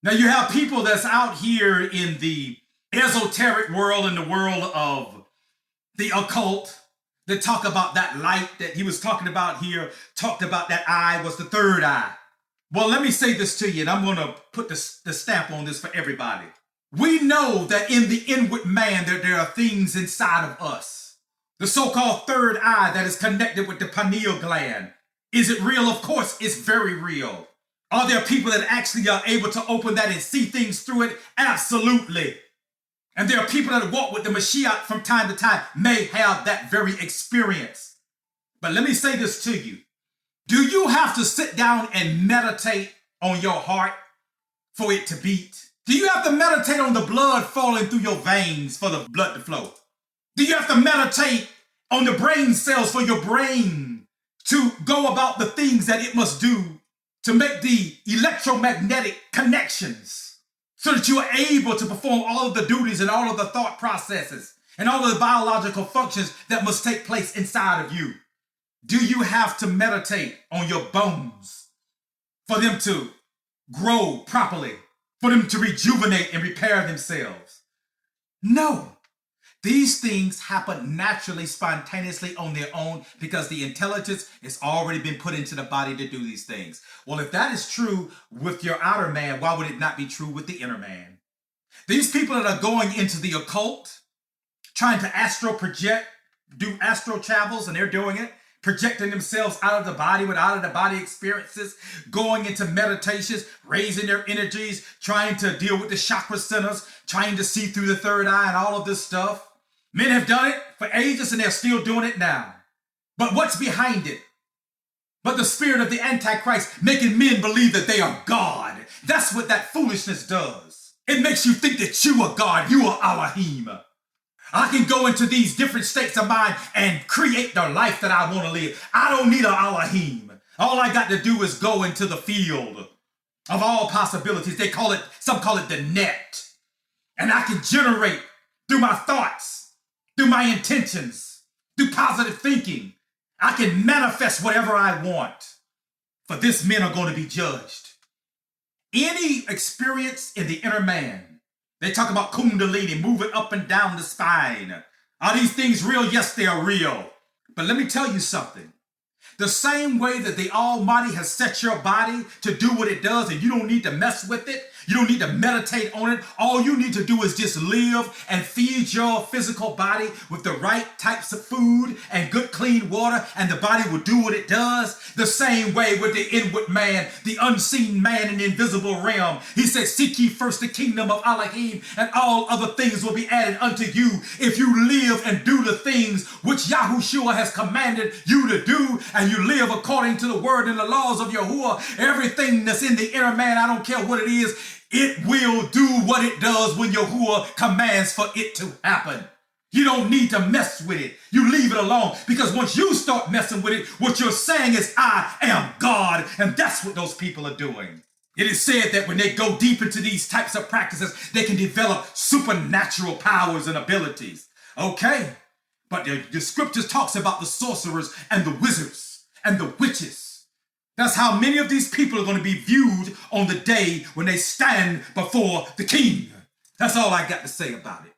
Now you have people that's out here in the esoteric world, in the world of the occult, that talk about that light that he was talking about here, talked about that eye was the third eye. Well, let me say this to you, and I'm going to put the stamp on this for everybody. We know that in the inward man that there are things inside of us. The so-called third eye that is connected with the pineal gland. Is it real? Of course, it's very real. Are there people that actually are able to open that and see things through it? Absolutely. And there are people that walk with the Mashiach from time to time, may have that very experience. But let me say this to you. Do you have to sit down and meditate on your heart for it to beat? Do you have to meditate on the blood falling through your veins for the blood to flow? Do you have to meditate on the brain cells for your brain to go about the things that it must do to make the electromagnetic connections so that you are able to perform all of the duties and all of the thought processes and all of the biological functions that must take place inside of you? Do you have to meditate on your bones for them to grow properly, for them to rejuvenate and repair themselves? No. These things happen naturally, spontaneously on their own because the intelligence has already been put into the body to do these things. Well, if that is true with your outer man, why would it not be true with the inner man? These people that are going into the occult, trying to astral project, do astral travels, and they're doing it, projecting themselves out of the body with out of the body experiences, going into meditations, raising their energies, trying to deal with the chakra centers, trying to see through the third eye and all of this stuff. Men have done it for ages and they're still doing it now. But what's behind it? But the spirit of the Antichrist making men believe that they are God. That's what that foolishness does. It makes you think that you are God, you are Elohim. I can go into these different states of mind and create the life that I want to live. I don't need an Elohim. All I got to do is go into the field of all possibilities. Some call it the net. And I can generate through my thoughts, through my intentions, through positive thinking. I can manifest whatever I want. For this, men are going to be judged. Any experience in the inner man, they talk about kundalini, moving up and down the spine. Are these things real? Yes, they are real. But let me tell you something. The same way that the Almighty has set your body to do what it does and you don't need to mess with it, you don't need to meditate on it. All you need to do is just live and feed your physical body with the right types of food and good clean water, and the body will do what it does. The same way with the inward man, the unseen man in the invisible realm. He said, seek ye first the kingdom of Elohim, and all other things will be added unto you. If you live and do the things which Yahushua has commanded you to do, and you live according to the word and the laws of Yahuwah, everything that's in the inner man, I don't care what it is, it will do what it does when Yahuwah commands for it to happen. You don't need to mess with it. You leave it alone, because once you start messing with it, what you're saying is, I am God, and that's what those people are doing. It is said that when they go deep into these types of practices, they can develop supernatural powers and abilities. Okay, but the scriptures talks about the sorcerers and the wizards and the witches. That's how many of these people are going to be viewed on the day when they stand before the king. That's all I got to say about it.